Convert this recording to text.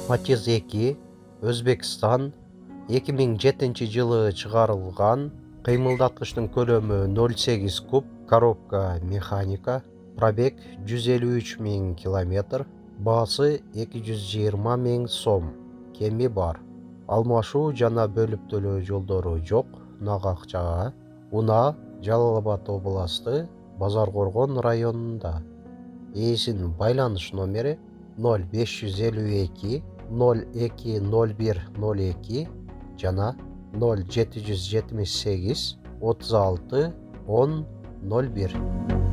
Matiz 2 Özbekistan 2007-жылы чыгарылган. Кыймылдаткычтын көлөмү 0,8 куб, коробка механика, пробег 153.000 километр, баасы 220.000 сом. Кеми бар. Алмашуу жана бөлүптөлөө жолдору жок. Нагакчага, Уна, Жалал-Абад областы, Базар-Коргон районунда. Ээсинин байланыш номери 0552 020102 жана 0778 36 10 01.